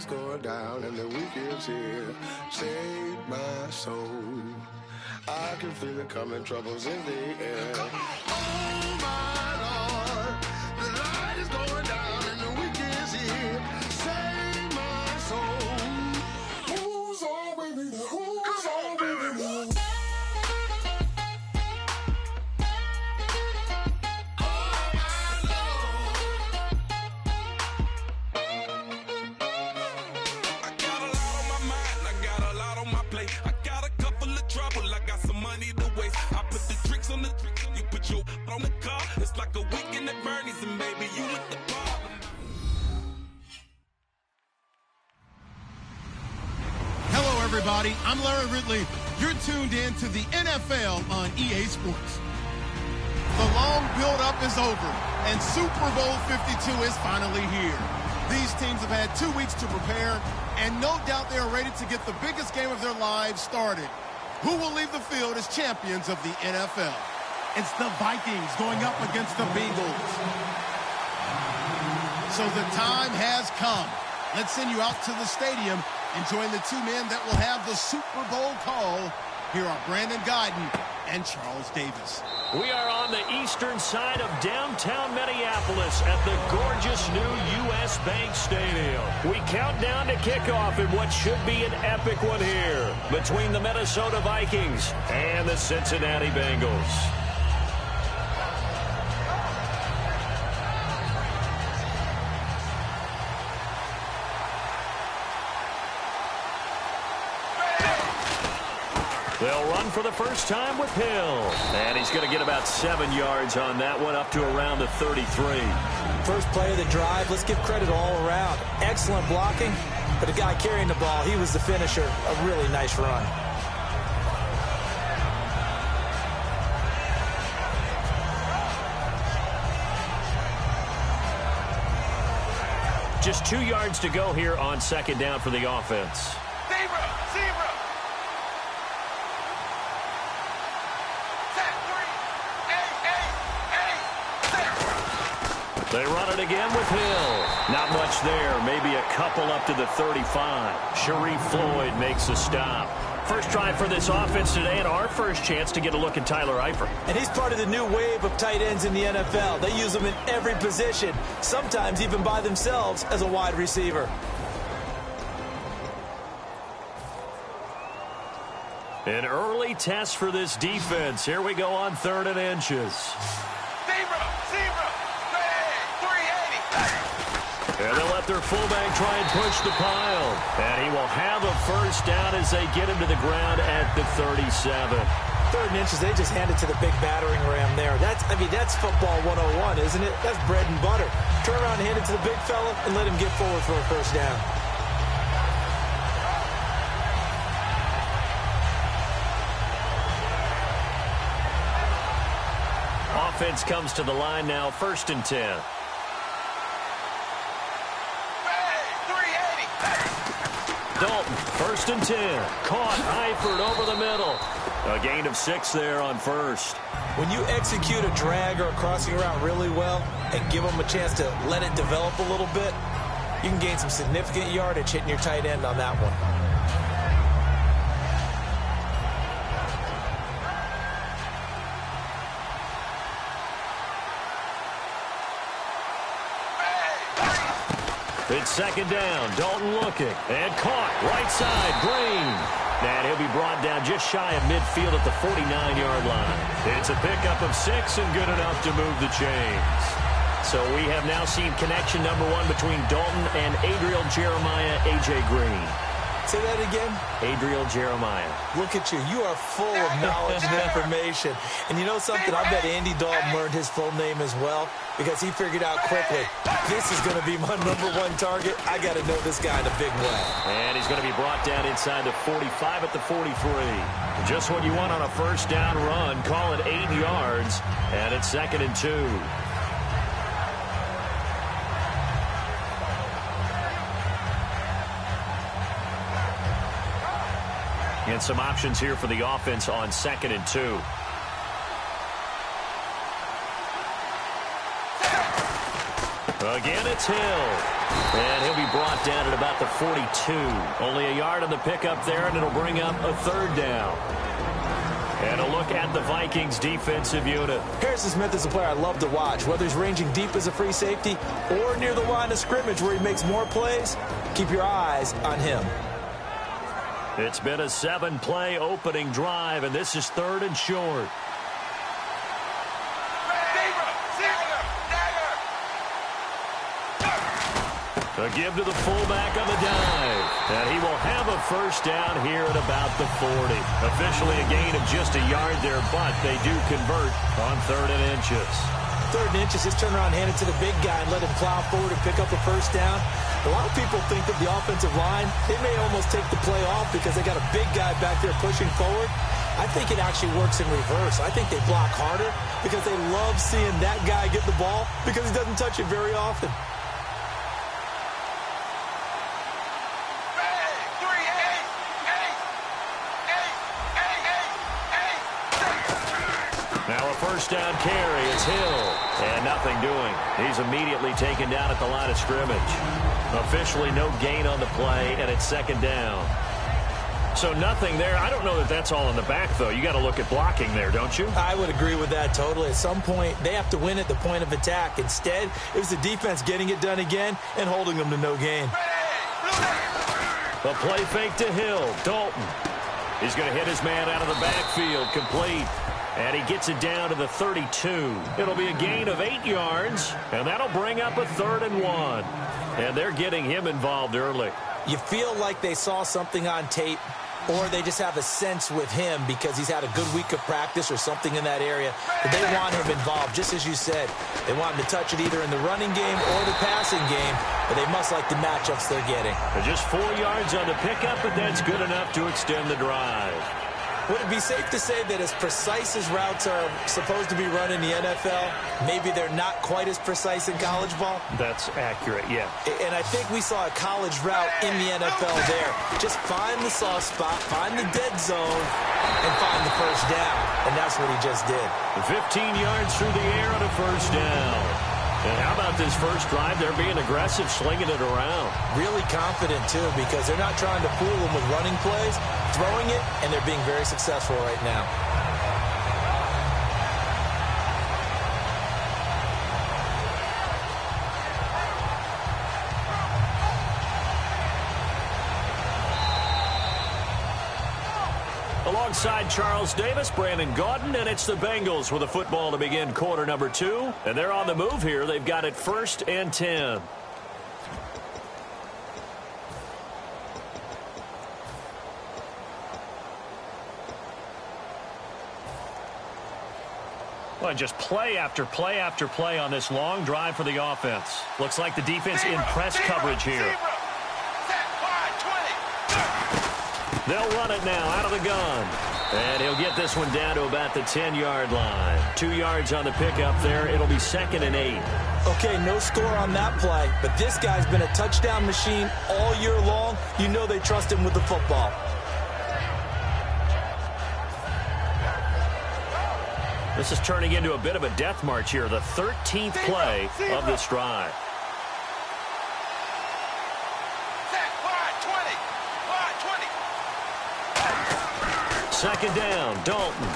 is going down and the week is here. Save my soul. I can feel it coming, troubles in the air. Oh my Lord, the light is going down and the week is here. Save my soul. Who's on with me now? Who's on with me now? On the car, it's like a weekend at Bernie's, and baby, you with the problem. Hello, everybody. I'm Larry Ridley. You're tuned in to the NFL on EA Sports. The long build-up is over, and Super Bowl 52 is finally here. These teams have had 2 weeks to prepare, and no doubt they are ready to get the biggest game of their lives started. Who will leave the field as champions of the NFL? It's the Vikings going up against the Bengals. So the time has come. Let's send you out to the stadium and join the two men that will have the Super Bowl call. Here are Brandon Guyton and Charles Davis. We are on the eastern side of downtown Minneapolis at the gorgeous new U.S. Bank Stadium. We count down to kickoff in what should be an epic one here between the Minnesota Vikings and the Cincinnati Bengals. They'll run for the first time with Hill. And he's going to get about 7 yards on that one, up to around the 33. First play of the drive, let's give credit all around. Excellent blocking, but the guy carrying the ball, he was the finisher. A really nice run. Just 2 yards to go here on second down for the offense. Zebra! They run it again with Hill. Not much there. Maybe a couple up to the 35. Sharif Floyd makes a stop. First drive for this offense today, and our first chance to get a look at Tyler Eifert. And he's part of the new wave of tight ends in the NFL. They use them in every position, sometimes even by themselves as a wide receiver. An early test for this defense. Here we go on 3rd and inches. Zebra! And they'll let their fullback try and push the pile. And he will have a first down as they get him to the ground at the 37. 3rd and inches, they just hand it to the big battering ram there. That's football 101, isn't it? That's bread and butter. Turn around and hand it to the big fella and let him get forward for a first down. Offense comes to the line now, 1st and 10. Dalton, 1st and 10. Caught Eifert over the middle. A gain of 6 there on 1st. When you execute a drag or a crossing route really well and give them a chance to let it develop a little bit, you can gain some significant yardage hitting your tight end on that one. It's 2nd down. Dalton looking. And caught. Right side. Green. And he'll be brought down just shy of midfield at the 49-yard line. It's a pickup of 6 and good enough to move the chains. So we have now seen connection number 1 between Dalton and Adriel Jeremiah, A.J. Green. Say that again? Adriel Jeremiah. Look at you. You are full of knowledge and information. And you know something? I bet Andy Dalton learned his full name as well because he figured out quickly, this is going to be my number 1 target. I got to know this guy in a big way. And he's going to be brought down inside the 45 at the 43. Just what you want on a first down run. Call it 8 yards. And it's 2nd and 2. And some options here for the offense on 2nd and 2. Again, it's Hill. And he'll be brought down at about the 42. Only a yard on the pickup there, and it'll bring up a third down. And a look at the Vikings defensive unit. Harrison Smith is a player I love to watch. Whether he's ranging deep as a free safety or near the line of scrimmage where he makes more plays, keep your eyes on him. It's been a 7-play opening drive, and this is 3rd and short. A give to the fullback on the dive. And he will have a first down here at about the 40. Officially a gain of just a yard there, but they do convert on 3rd and inches. 3rd and inches, just turn around, hand it to the big guy, and let him plow forward and pick up a first down. A lot of people think that the offensive line, they may almost take the play off because they got a big guy back there pushing forward. I think it actually works in reverse. I think they block harder because they love seeing that guy get the ball because he doesn't touch it very often. Now a first down carry. It's Hill. And nothing doing. He's immediately taken down at the line of scrimmage. Officially no gain on the play, and it's 2nd down. So nothing there. I don't know that that's all in the back, though. You got to look at blocking there, don't you? I would agree with that totally. At some point, they have to win at the point of attack. Instead, it was the defense getting it done again and holding them to no gain. A play fake to Hill. Dalton. He's going to hit his man out of the backfield. Complete. And he gets it down to the 32. It'll be a gain of 8 yards, and that'll bring up a 3rd and 1. And they're getting him involved early. You feel like they saw something on tape, or they just have a sense with him because he's had a good week of practice or something in that area. But they want him involved, just as you said. They want him to touch it either in the running game or the passing game, but they must like the matchups they're getting. They're just 4 yards on the pickup, but that's good enough to extend the drive. Would it be safe to say that as precise as routes are supposed to be run in the NFL, maybe they're not quite as precise in college ball? That's accurate, yeah. And I think we saw a college route in the NFL there. Just find the soft spot, find the dead zone, and find the first down. And that's what he just did. 15 yards through the air on a first down. And how about this first drive? They're being aggressive, slinging it around. Really confident, too, because they're not trying to fool them with running plays, throwing it, and they're being very successful right now. Alongside Charles Davis, Brandon Gaudin, and it's the Bengals with a football to begin quarter number 2. And they're on the move here. They've got it 1st and 10. Well, just play after play after play on this long drive for the offense. Looks like the defense in press coverage here. They'll run it now out of the gun. And he'll get this one down to about the 10-yard line. 2 yards on the pickup there. It'll be 2nd and 8. Okay, no score on that play, but this guy's been a touchdown machine all year long. You know they trust him with the football. This is turning into a bit of a death march here. The 13th play of this drive. Second down, Dalton.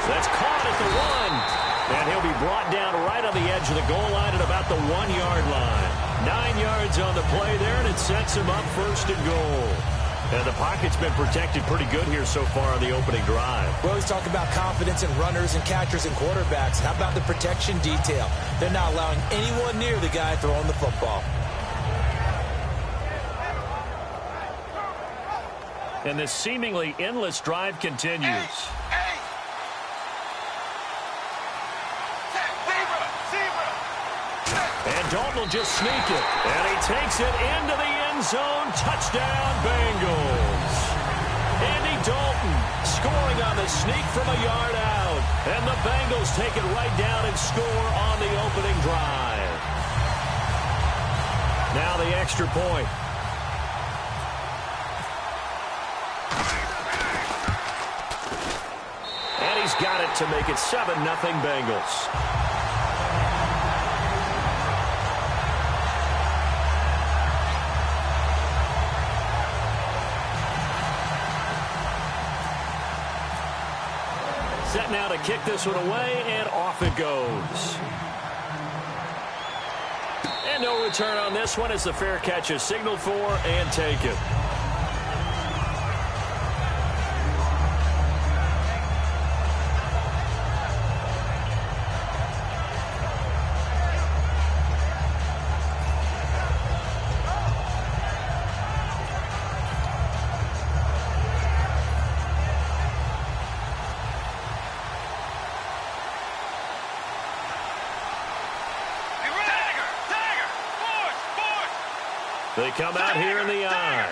That's caught at the 1. And he'll be brought down right on the edge of the goal line at about the 1-yard line. 9 yards on the play there, and it sets him up 1st and goal. And the pocket's been protected pretty good here so far on the opening drive. We always talk about confidence in runners and catchers and quarterbacks. How about the protection detail? They're not allowing anyone near the guy throwing the football. And this seemingly endless drive continues. And Dalton will just sneak it. And he takes it into the end zone. Touchdown, Bengals. Andy Dalton scoring on the sneak from a yard out. And the Bengals take it right down and score on the opening drive. Now the extra point. And he's got it to make it 7-0 Bengals. Set now to kick this one away, and off it goes. And no return on this one as the fair catch is signaled for and taken. They come out here in the eye.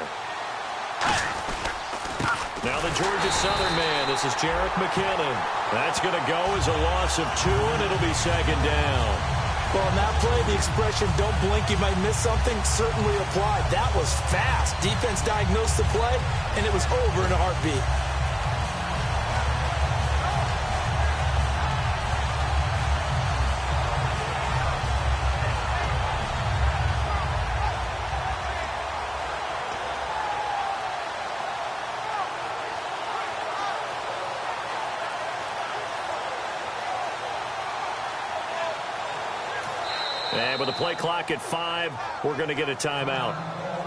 Now the Georgia Southern man. This is Jerick McKinnon. That's going to go as a loss of 2, and it'll be second down. Well, on that play, the expression, don't blink, you might miss something, certainly applied. That was fast. Defense diagnosed the play, and it was over in a heartbeat. And with the play clock at 5, we're going to get a timeout.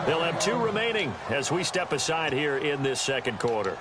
They'll have 2 remaining as we step aside here in this second quarter.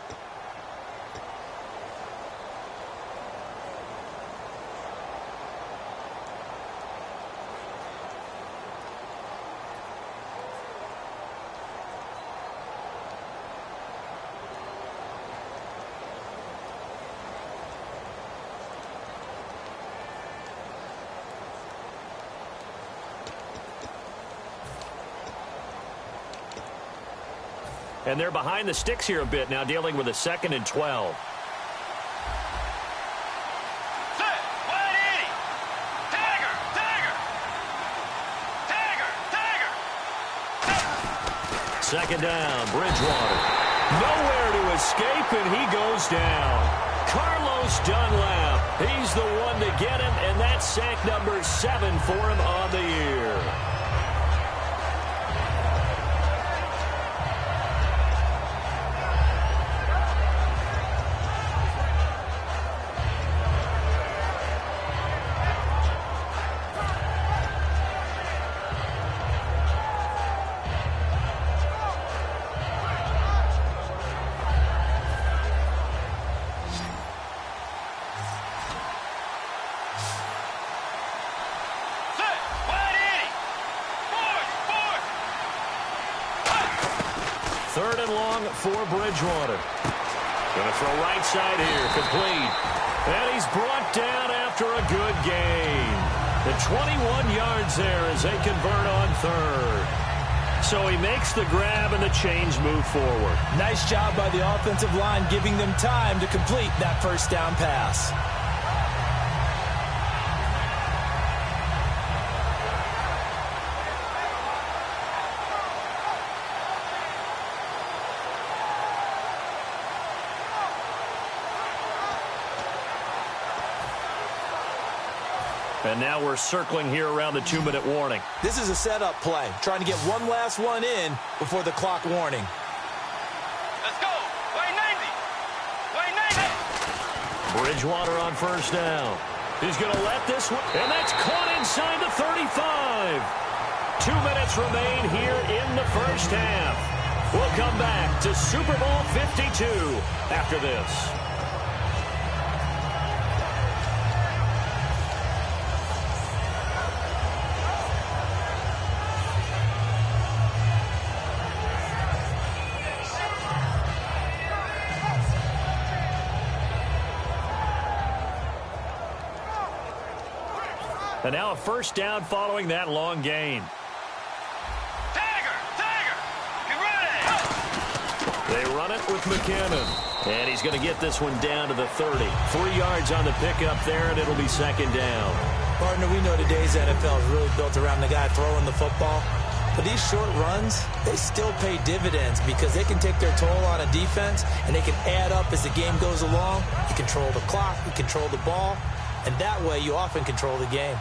And they're behind the sticks here a bit now, dealing with a 2nd and 12. Second down, Bridgewater. Nowhere to escape, and he goes down. Carlos Dunlap, he's the one to get him, and that's sack number 7 for him on the year. Third and long for Bridgewater. Going to throw right side here, complete. And he's brought down after a good gain. The 21 yards there as they convert on third. So he makes the grab and the chains move forward. Nice job by the offensive line giving them time to complete that first down pass. And now we're circling here around the 2-minute warning. This is a setup play, trying to get one last one in before the clock warning. Let's go. Way 90. Bridgewater on first down. He's going to let this one, and that's caught inside the 35. 2 minutes remain here in the first half. We'll come back to Super Bowl 52 after this. And now a first down following that long gain. Tiger, get ready. They run it with McKinnon. And he's going to get this one down to the 30. 3 yards on the pickup there, and it'll be second down. Partner, we know today's NFL is really built around the guy throwing the football. But these short runs, they still pay dividends because they can take their toll on a defense, and they can add up as the game goes along. You control the clock, you control the ball, and that way you often control the game.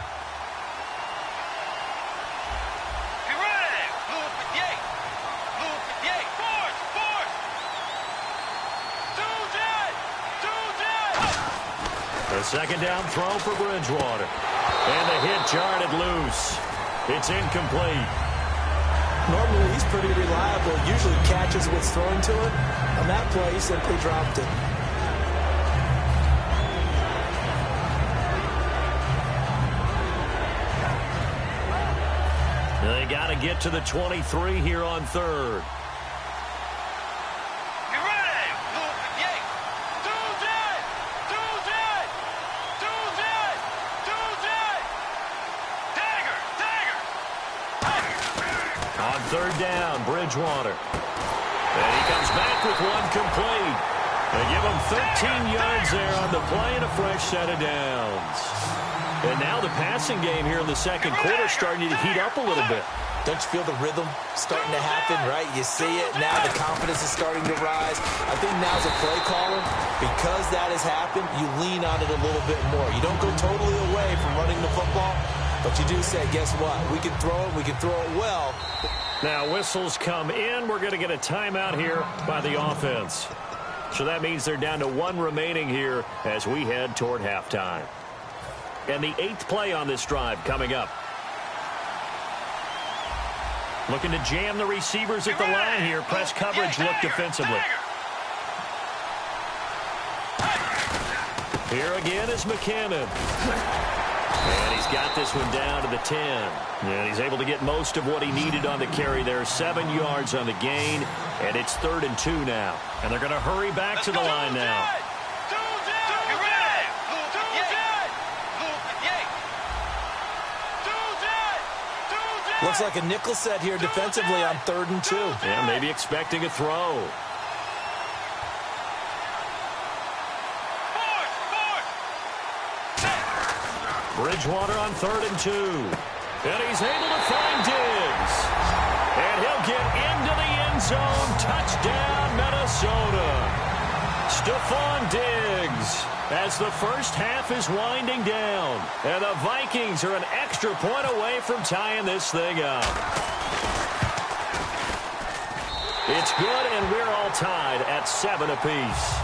second down throw for Bridgewater. And the hit jarred it loose. It's incomplete. Normally, he's pretty reliable. Usually catches what's thrown to it. On that play, he simply dropped it. They got to get to the 23 here on third. Get ready. Yay. Dagger. On third down, Bridgewater. And he comes back with one complete. They give him 13 yards there on the play and a fresh set of downs. And now the passing game here in the second quarter starting to heat up a little bit. Don't you feel the rhythm starting to happen, right? You see it. Now the confidence is starting to rise. I think now's a play caller. Because that has happened, you lean on it a little bit more. You don't go totally away from running the football, but you do say, guess what? We can throw it. We can throw it well. Now whistles come in. We're going to get a timeout here by the offense. So that means they're down to one remaining here as we head toward halftime. And the 8th play on this drive coming up. Looking to jam the receivers at the line here. Press coverage look defensively. Here again is McKinnon. And he's got this one down to the 10. And he's able to get most of what he needed on the carry there. 7 yards on the gain. And it's 3rd and 2 now. And they're going to hurry back to the line now. Looks like a nickel set here defensively on 3rd and 2. Yeah, maybe expecting a throw. Bridgewater on 3rd and 2. And he's able to find Diggs. And he'll get into the end zone. Touchdown, Minnesota. Stephon Diggs as the first half is winding down. And the Vikings are an extra point away from tying this thing up. It's good, and we're all tied at 7 apiece.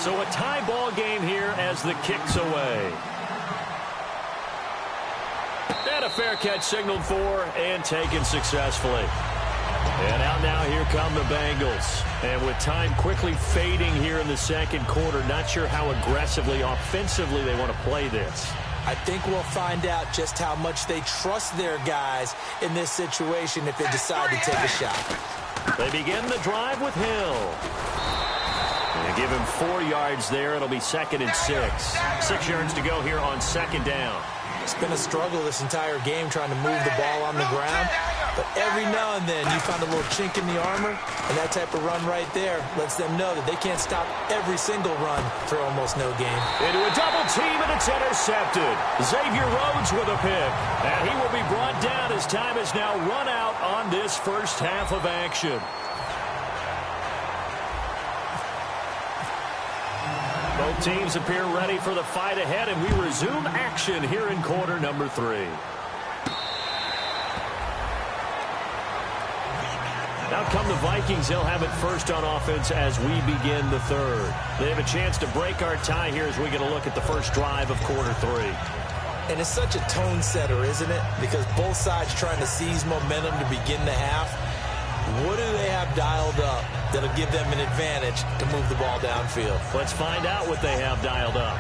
So a tie ball game here as the kick's away. And a fair catch signaled for and taken successfully. And out now, here come the Bengals. And with time quickly fading here in the second quarter, not sure how aggressively, offensively they want to play this. I think we'll find out just how much they trust their guys in this situation if they decide to take a shot. They begin the drive with Hill. They give him 4 yards there. It'll be 2nd and 6. 6 yards to go here on 2nd down. It's been a struggle this entire game trying to move the ball on the ground. But every now and then you find a little chink in the armor, and that type of run right there lets them know that they can't stop every single run for almost no gain. Into a double team, and it's intercepted. Xavier Rhodes with a pick, and he will be brought down as time is now run out on this first half of action. Both teams appear ready for the fight ahead, and we resume action here in quarter number 3. Out come the Vikings. They'll have it first on offense as we begin the third. They have a chance to break our tie here as we get a look at the first drive of quarter 3. And it's such a tone setter, isn't it? Because both sides trying to seize momentum to begin the half. What do they have dialed up that'll give them an advantage to move the ball downfield? Let's find out what they have dialed up.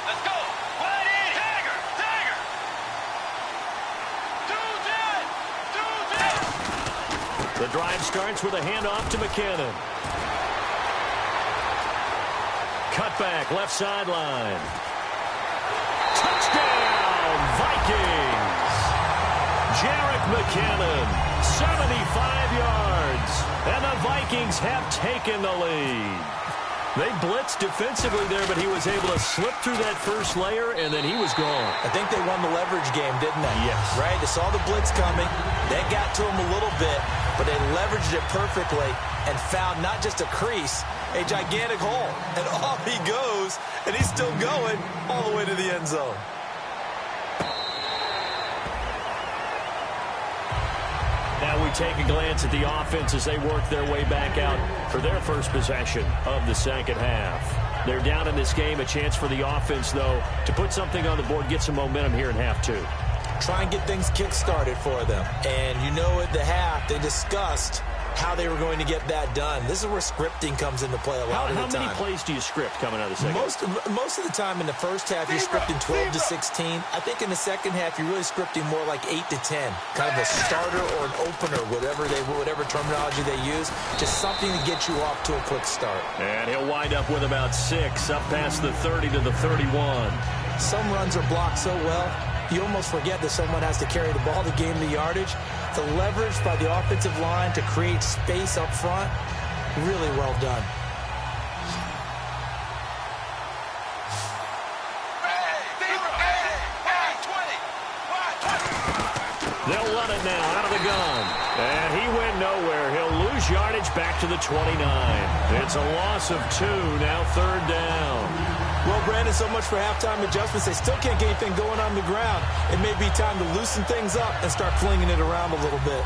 Let's go. Wide in. Dagger. The drive starts with a handoff to McKinnon. Cutback, left sideline. Touchdown, Vikings! Jerick McKinnon, 75 yards. And the Vikings have taken the lead. They blitzed defensively there, but he was able to slip through that first layer, and then he was gone. I think they won the leverage game, didn't they? Yes. Right? They saw the blitz coming. That got to him a little bit, but they leveraged it perfectly and found not just a crease, a gigantic hole. And off he goes, and he's still going all the way to the end zone. Now we take a glance at the offense as they work their way back out for their first possession of the second half. They're down in this game. A chance for the offense, though, to put something on the board, get some momentum here in half two. Try and get things kick-started for them. And you know at the half, they discussed how they were going to get that done. This is where scripting comes into play a lot of the time. How many plays do you script coming out of the second half? Most of the time in the first half, you're scripting 12 to 16. I think in the second half, you're really scripting more like 8 to 10. Kind of a starter or an opener, whatever terminology they use. Just something to get you off to a quick start. And he'll wind up with about 6, up past the 30 to the 31. Some runs are blocked so well, you almost forget that someone has to carry the ball to gain the yardage. The leverage by the offensive line to create space up front, really well done. They'll run it now out of the gun. And he went nowhere. He'll lose yardage back to the 29. It's a loss of 2, now third down. Well, Brandon, so much for halftime adjustments. They still can't get anything going on the ground. It may be time to loosen things up and start flinging it around a little bit.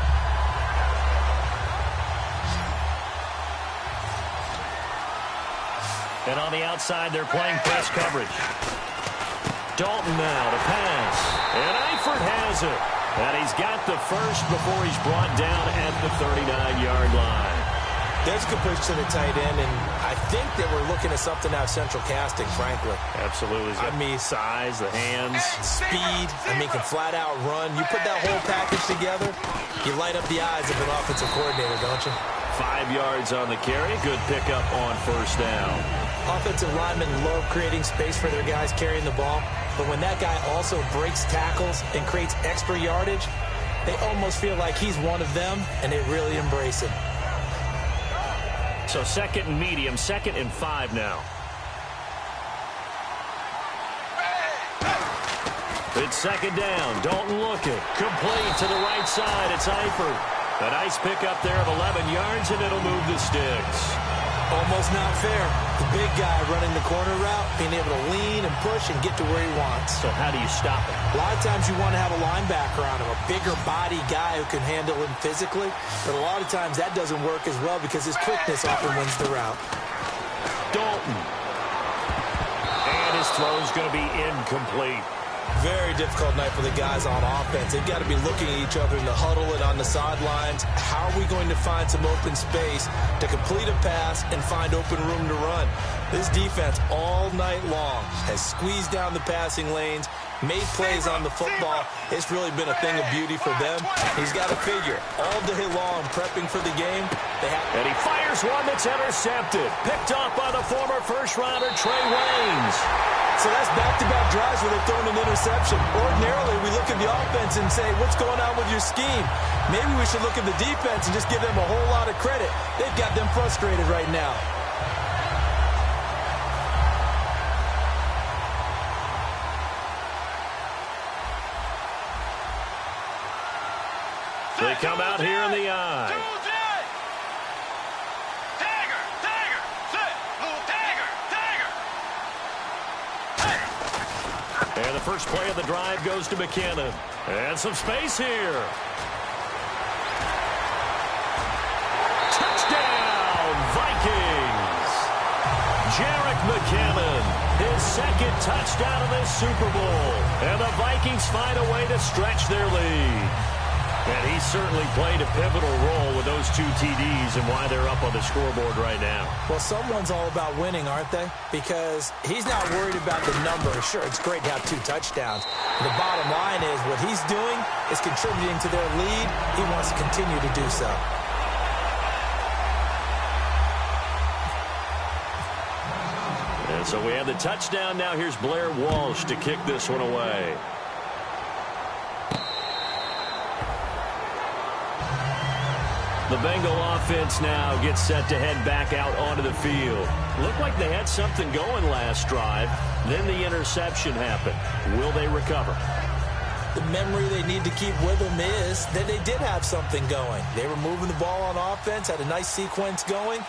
And on the outside, they're playing press coverage. Dalton now to pass. And Eifert has it. And he's got the first before he's brought down at the 39-yard line. There's a good push to the tight end, and I think that we're looking at something out of central casting, frankly. Absolutely. I mean, size, the hands. Speed. I mean, can flat out run. You put that whole package together, you light up the eyes of an offensive coordinator, don't you? 5 yards on the carry. Good pickup on first down. Offensive linemen love creating space for their guys carrying the ball, but when that guy also breaks tackles and creates extra yardage, they almost feel like he's one of them, and they really embrace him. So second and medium, 2nd and 5 now. It's second down. Dalton looking. Complete to the right side. It's Eifert. A nice pickup there of 11 yards, and it'll move the sticks. Almost not fair. The big guy running the corner route, being able to lean and push and get to where he wants. So how do you stop it? A lot of times you want to have a linebacker on him, a bigger body guy who can handle him physically. But a lot of times that doesn't work as well because his quickness often wins the route. Dalton. And his throw's going to be incomplete. Very difficult night for the guys on offense. They've got to be looking at each other in the huddle and on the sidelines. How are we going to find some open space to complete a pass and find open room to run? This defense all night long has squeezed down the passing lanes, made plays on the football. It's really been a thing of beauty for them. He's got to figure all day long prepping for the game. And he fires one that's intercepted. Picked off by the former first-rounder Trey Waynes. So that's back-to-back drives where they've thrown an interception. Ordinarily, we look at the offense and say, what's going on with your scheme? Maybe we should look at the defense and just give them a whole lot of credit. They've got them frustrated right now. They come out here in the eye. And the first play of the drive goes to McKinnon. And some space here. Touchdown, Vikings. Jerick McKinnon, his second touchdown of this Super Bowl. And the Vikings find a way to stretch their lead. And he certainly played a pivotal role with those 2 TDs and why they're up on the scoreboard right now. Well, someone's all about winning, aren't they? Because he's not worried about the number. Sure, it's great to have 2 touchdowns. The bottom line is what he's doing is contributing to their lead. He wants to continue to do so. And so we have the touchdown. Now here's Blair Walsh to kick this one away. The Bengal offense now gets set to head back out onto the field. Looked like they had something going last drive. Then the interception happened. Will they recover? The memory they need to keep with them is that they did have something going. They were moving the ball on offense, had a nice sequence going,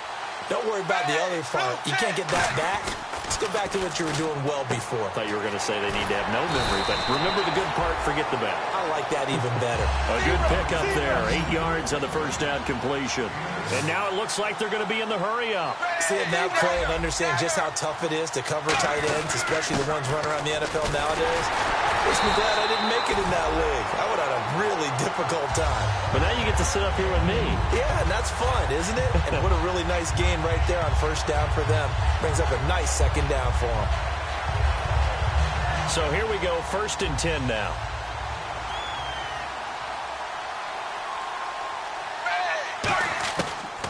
Don't worry about the other part. You can't get that back. Let's go back to what you were doing well before. I thought you were going to say they need to have no memory, but remember the good part, forget the bad. I like that even better. A good pickup there. 8 yards on the first down completion. And now it looks like they're going to be in the hurry-up. Seeing that play and understand just how tough it is to cover tight ends, especially the ones running around the NFL nowadays, makes me glad I didn't make it in that league. I would have had a really difficult time. But now you get to sit up here with me. Yeah, and that's fun, isn't it? And what a really nice gain right there on first down for them. Brings up a nice second down for them. So here we go, 1st and 10 now.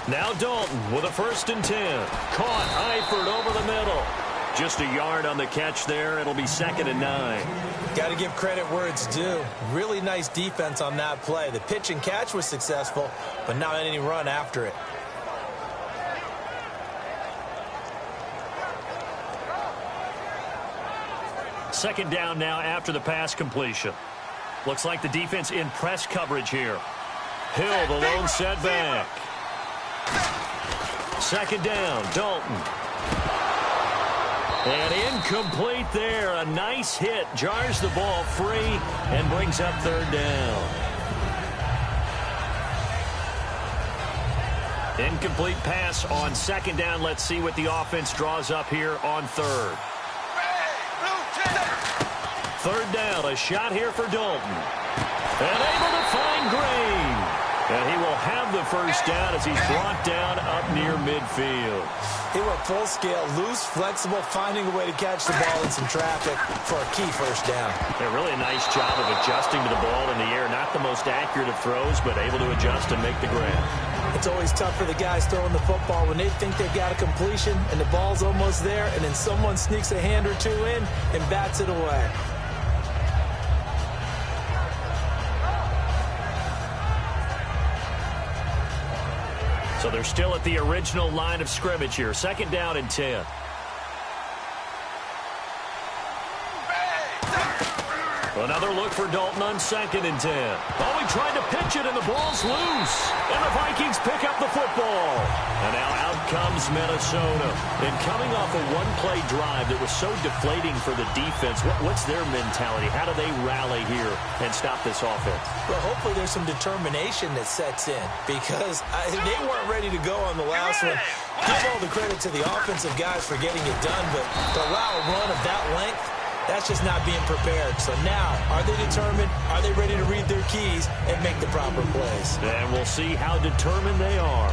Now Dalton with a 1st and 10. Caught Eifert over the middle. Just a yard on the catch there. It'll be 2nd and 9. Got to give credit where it's due. Really nice defense on that play. The pitch and catch was successful, but not any run after it. Second down now after the pass completion. Looks like the defense in press coverage here. Hill, the lone setback. 2nd down, Dalton. And incomplete there. A nice hit. Jars the ball free and brings up 3rd down. Incomplete pass on 2nd down. Let's see what the offense draws up here on 3rd. 3rd down, a shot here for Dalton. And able to find Green. And he will have the first down as he's brought down up near midfield. He went full scale, loose, flexible, finding a way to catch the ball in some traffic for a key first down. Yeah, really a nice job of adjusting to the ball in the air. Not the most accurate of throws, but able to adjust and make the grab. It's always tough for the guys throwing the football when they think they've got a completion and the ball's almost there, and then someone sneaks a hand or two in and bats it away. So they're still at the original line of scrimmage here. 2nd down and 10. Another look for Dalton on 2nd and 10. Oh, he tried to pitch it, and the ball's loose. And the Vikings pick up the football. And now out comes Minnesota. And coming off a one-play drive that was so deflating for the defense, what's their mentality? How do they rally here and stop this offense? Well, hopefully there's some determination that sets in because they weren't ready to go on the last one. Give all the credit to the offensive guys for getting it done, but to allow a run of that length, that's just not being prepared. So now, are they determined? Are they ready to read their keys and make the proper plays? And we'll see how determined they are.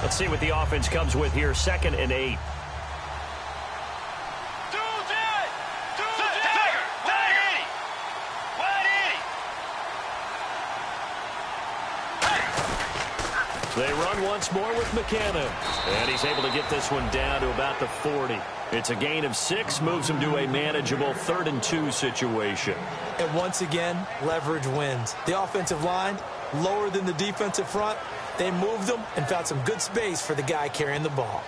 Let's see what the offense comes with here. 2nd and 8. They run once more with McKinnon. And he's able to get this one down to about the 40. It's a gain of 6, moves him to a manageable 3rd and 2 situation. And once again, leverage wins. The offensive line, lower than the defensive front. They moved them and found some good space for the guy carrying the ball.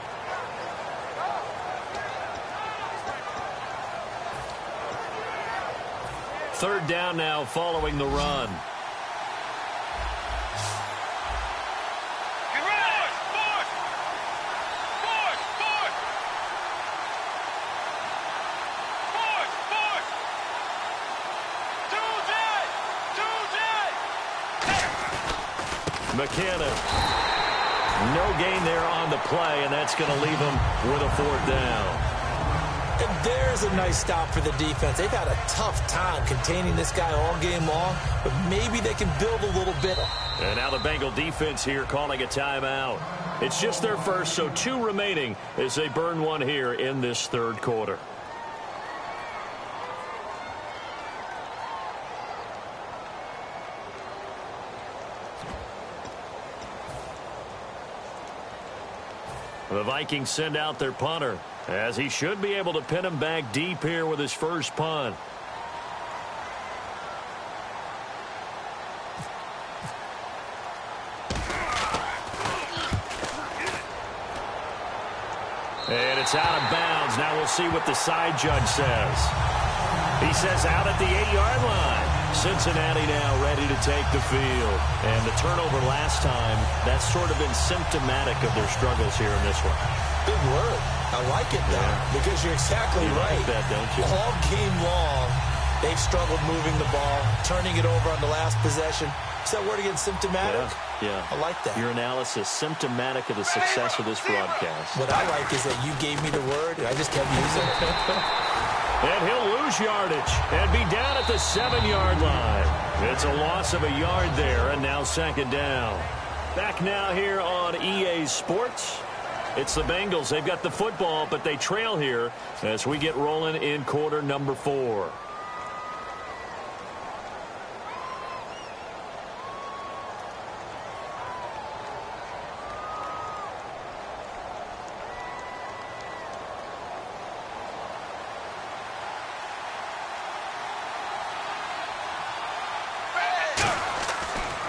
Third down now following the run. McKinnon. No gain there on the play, and that's going to leave him with a 4th down. And there's a nice stop for the defense. They've had a tough time containing this guy all game long, but maybe they can build a little bit. And now the Bengal defense here calling a timeout. It's just their first, so 2 remaining as they burn one here in this 3rd quarter. The Vikings send out their punter, as he should be able to pin him back deep here with his first punt. It's out of bounds. Now we'll see what the side judge says. He says out at the 8-yard line. Cincinnati now ready to take the field. And the turnover last time, that's sort of been symptomatic of their struggles here in this one. Big word. I like it, though, because you're exactly right. Like that, don't you? All game long, they've struggled moving the ball, turning it over on the last possession. Is that word again, symptomatic? Yeah. I like that. Your analysis, symptomatic of the success of this broadcast. What I like is that you gave me the word, and I just kept using it. And he'll lose yardage and be down at the 7-yard line. It's a loss of a yard there, and now second down. Back now here on EA Sports. It's the Bengals. They've got the football, but they trail here as we get rolling in quarter number 4.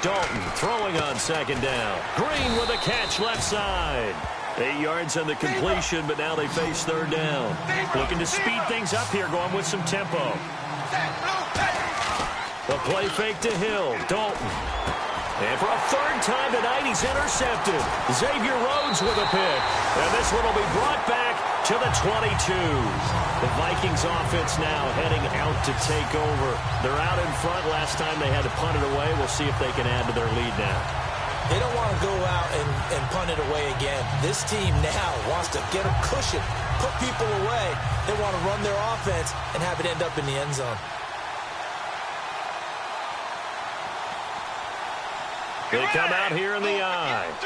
Dalton throwing on second down. Green with a catch left side. 8 yards on the completion, but now they face third down. Looking to speed things up here, going with some tempo. The play fake to Hill. Dalton. And for a third time tonight, he's intercepted. Xavier Rhodes with a pick. And this one will be brought back to the 22. The Vikings offense now heading out to take over. They're out in front. Last time they had to punt it away. We'll see if they can add to their lead now. They don't want to go out and punt it away again. This team now wants to get a cushion, put people away. They want to run their offense and have it end up in the end zone. They come out here in the eye. Let's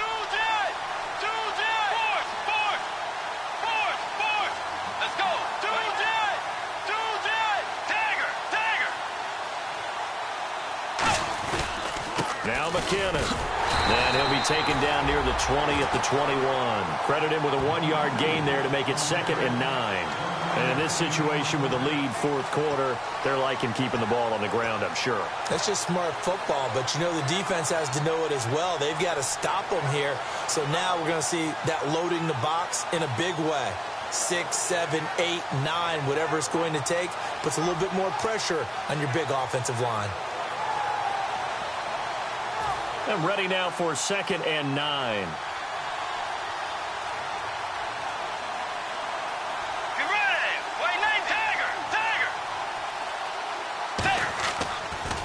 go. Dagger. Now McKinnon. And he'll be taken down near the 20 at the 21. Credit him with a 1-yard gain there to make it 2nd and 9. And in this situation with the lead fourth quarter, they're liking keeping the ball on the ground, I'm sure. That's just smart football, but you know the defense has to know it as well. They've got to stop them here. So now we're going to see that loading the box in a big way. 6, 7, 8, 9, whatever it's going to take, puts a little bit more pressure on your big offensive line. And ready now for 2nd and 9.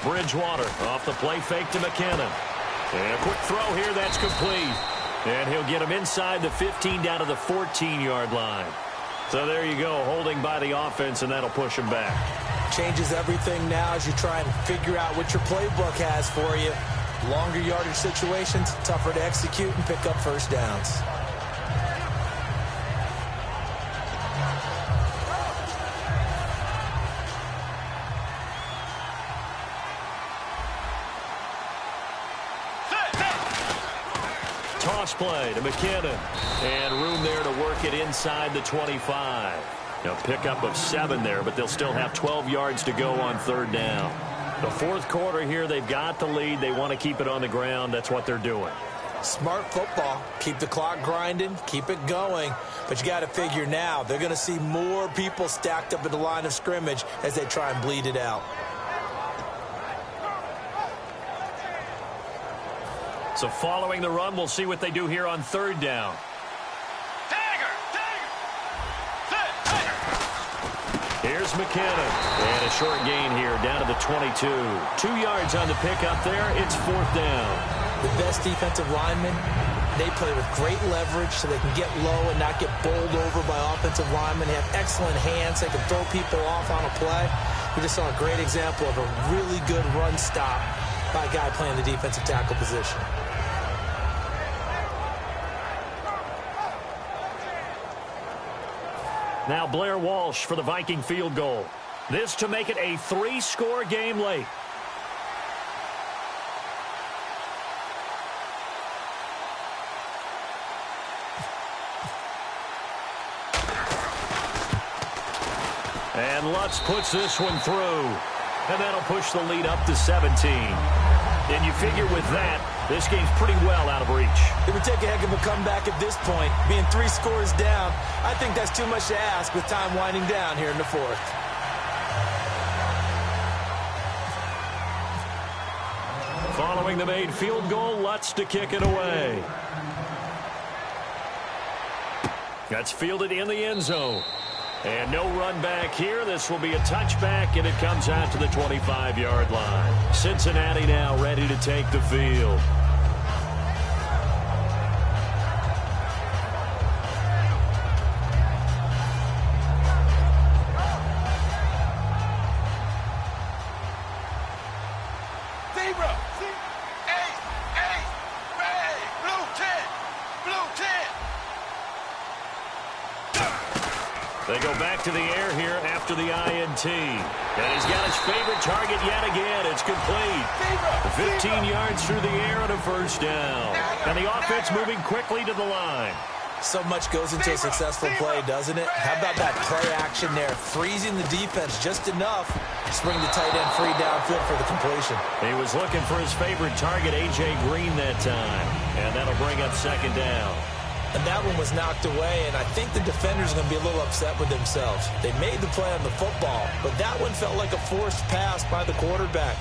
Bridgewater off the play fake to McKinnon. And a quick throw here, that's complete. And he'll get him inside the 15 down to the 14-yard line. So there you go, holding by the offense, and that'll push him back. Changes everything now as you try and figure out what your playbook has for you. Longer yardage situations, tougher to execute and pick up first downs. Toss play to McKinnon. And room there to work it inside the 25. Now pickup of 7 there, but they'll still have 12 yards to go on third down. The fourth quarter here, they've got the lead. They want to keep it on the ground. That's what they're doing. Smart football. Keep the clock grinding. Keep it going. But you got to figure now, they're going to see more people stacked up at the line of scrimmage as they try and bleed it out. So following the run, we'll see what they do here on third down. Here's McKinnon. And a short gain here down to the 22. 2 yards on the pickup there. It's fourth down. The best defensive linemen, they play with great leverage so they can get low and not get bowled over by offensive linemen. They have excellent hands. They can throw people off on a play. We just saw a great example of a really good run stop by a guy playing the defensive tackle position. Now Blair Walsh for the Viking field goal. This to make it a 3-score game late. And Lutz puts this one through. And that'll push the lead up to 17. And you figure with that, this game's pretty well out of reach. It would take a heck of a comeback at this point. Being 3 scores down, I think that's too much to ask with time winding down here in the 4th. Following the made field goal, Lutz to kick it away. That's fielded in the end zone. And no run back here. This will be a touchback, and it comes out to the 25-yard line. Cincinnati now ready to take the field. They go back to the air here after the INT. And he's got his favorite target yet again. It's complete. 15 yards through the air and a first down. And the offense moving quickly to the line. So much goes into a successful play, doesn't it? How about that play action there? Freezing the defense just enough to bring the tight end free downfield for the completion. He was looking for his favorite target, A.J. Green, that time. And that'll bring up second down. And that one was knocked away, and I think the defenders are going to be a little upset with themselves. They made the play on the football, but that one felt like a forced pass by the quarterback.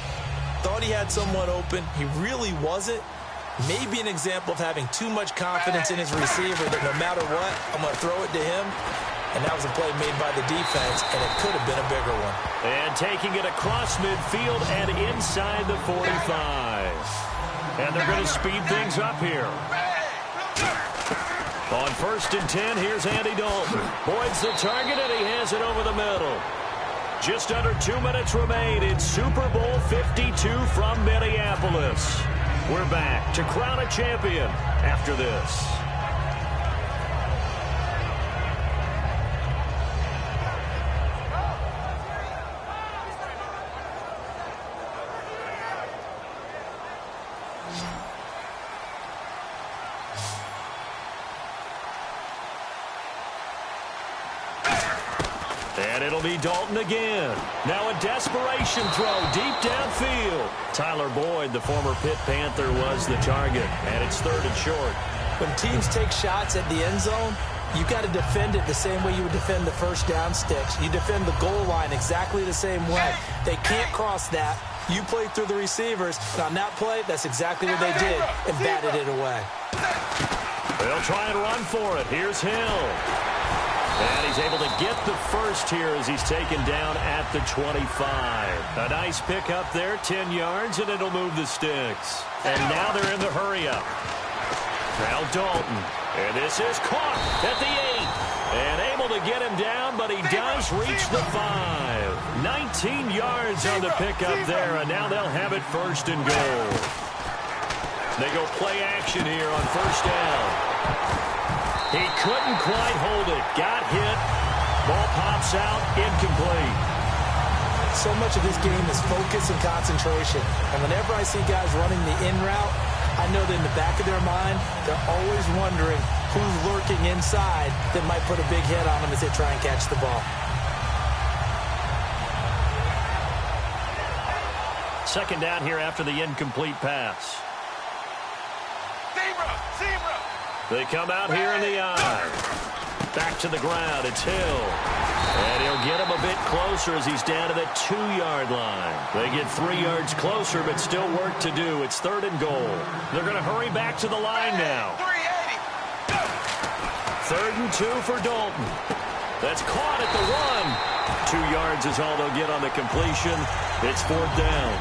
Thought he had someone open. He really wasn't. Maybe an example of having too much confidence in his receiver that no matter what, I'm going to throw it to him. And that was a play made by the defense, and it could have been a bigger one. And taking it across midfield and inside the 45. And they're going to speed things up here. On 1st and 10, here's Andy Dalton. Boyd's the target, and he has it over the middle. Just under 2 minutes remain in Super Bowl 52 from Minneapolis. We're back to crown a champion after this. And it'll be Dalton again. Now a desperation throw deep downfield. Tyler Boyd, the former Pitt Panther, was the target. And it's 3rd and short. When teams take shots at the end zone, you got to defend it the same way you would defend the first down sticks. You defend the goal line exactly the same way. They can't cross that. You play through the receivers. And on that play, that's exactly what they did and batted it away. They'll try and run for it. Here's Hill. And he's able to get the first here as he's taken down at the 25. A nice pickup there, 10 yards, and it'll move the sticks. And now they're in the hurry-up. Now Dalton. And this is caught at the 8. And able to get him down, but he does reach the 5. 19 yards on the pickup there, and now they'll have it 1st and goal. They go play action here on 1st down. He couldn't quite hold it. Got hit. Ball pops out. Incomplete. So much of this game is focus and concentration. And whenever I see guys running the in route, I know that in the back of their mind, they're always wondering who's lurking inside that might put a big hit on them as they try and catch the ball. Second down here after the incomplete pass. They come out here in the eye. Back to the ground. It's Hill. And he'll get him a bit closer as he's down to the 2-yard line. They get 3 yards closer, but still work to do. It's 3rd and goal. They're going to hurry back to the line now. 3rd and 2 for Dalton. That's caught at the 1. 2 yards is all they'll get on the completion. It's 4th down.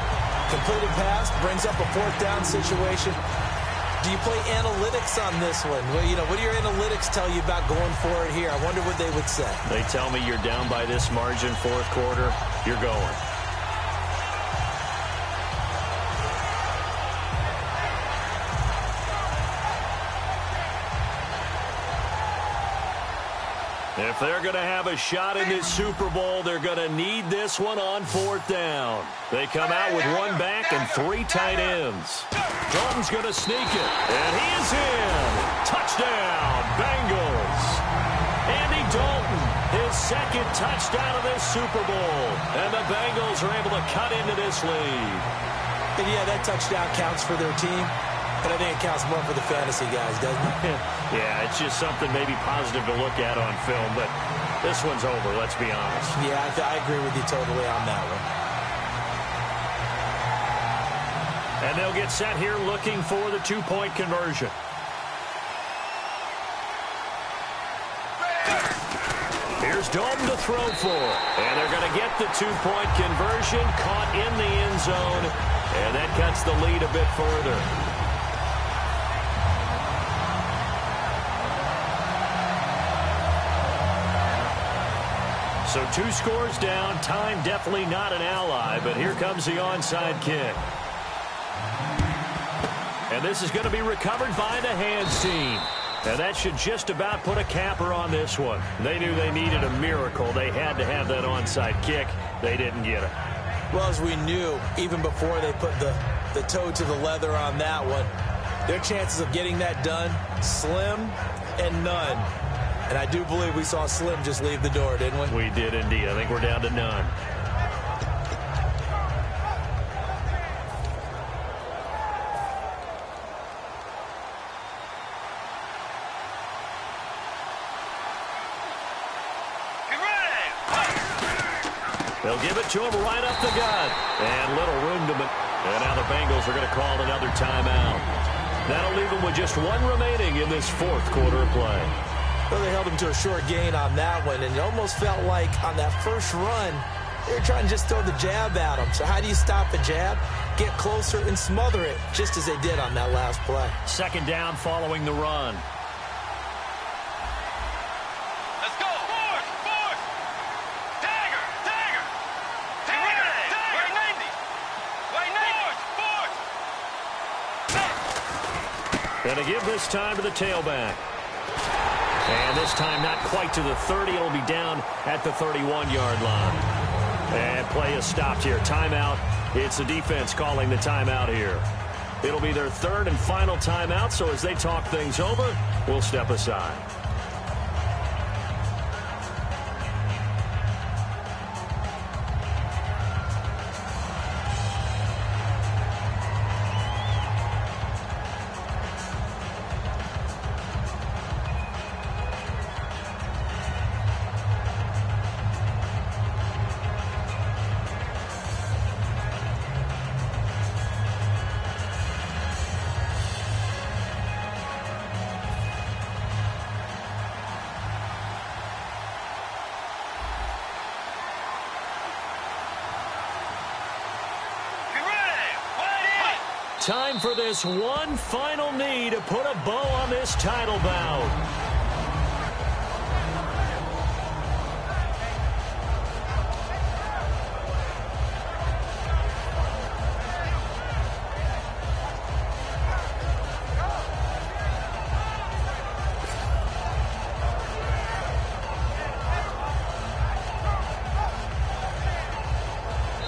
Completed pass brings up a 4th down situation. Do you play analytics on this one? Well, you know, what do your analytics tell you about going for it here? I wonder what they would say. They tell me you're down by this margin, 4th quarter, you're going. If they're going to have a shot in this Super Bowl, they're going to need this one on 4th down. They come out with 1 back and 3 tight ends. Dalton's going to sneak it, and he is in. Touchdown, Bengals. Andy Dalton, his 2nd touchdown of this Super Bowl. And the Bengals are able to cut into this lead. And, yeah, that touchdown counts for their team, but I think it counts more for the fantasy guys, doesn't it? Yeah, it's just something maybe positive to look at on film, but this one's over, let's be honest. Yeah, I agree with you totally on that one. And they'll get set here looking for the two-point conversion. Here's Dalton to throw for. And they're going to get the two-point conversion, caught in the end zone, and that cuts the lead a bit further. So 2 scores down. Time definitely not an ally, but here comes the onside kick. And this is going to be recovered by the hands team. And that should just about put a capper on this one. They knew they needed a miracle. They had to have that onside kick. They didn't get it. Well, as we knew, even before they put the toe to the leather on that one, their chances of getting that done, slim and none. And I do believe we saw Slim just leave the door, didn't we? We did indeed. I think we're down to none. They'll give it to him right up the gut. And little room to... And now the Bengals are going to call another timeout. That'll leave them with just 1 remaining in this 4th quarter of play. Well, they held him to a short gain on that one, and it almost felt like on that first run, they were trying to just throw the jab at him. So how do you stop the jab? Get closer and smother it, just as they did on that last play. 2nd down following the run. Let's go. Force, force. Dagger, dagger. Dagger, dagger. Way 90. Way 90. Force, force. Going to give this time to the tailback. And this time not quite to the 30. It'll be down at the 31-yard line. And play is stopped here. Timeout. It's the defense calling the timeout here. It'll be their 3rd and final timeout, so as they talk things over, we'll step aside. Time for this one final knee to put a bow on this title bout.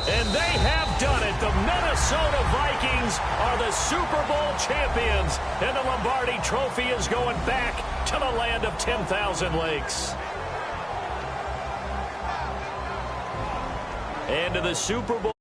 And they have done it. The Minnesota Vikings are the Super Bowl champions. And the Lombardi Trophy is going back to the land of 10,000 lakes. And to the Super Bowl.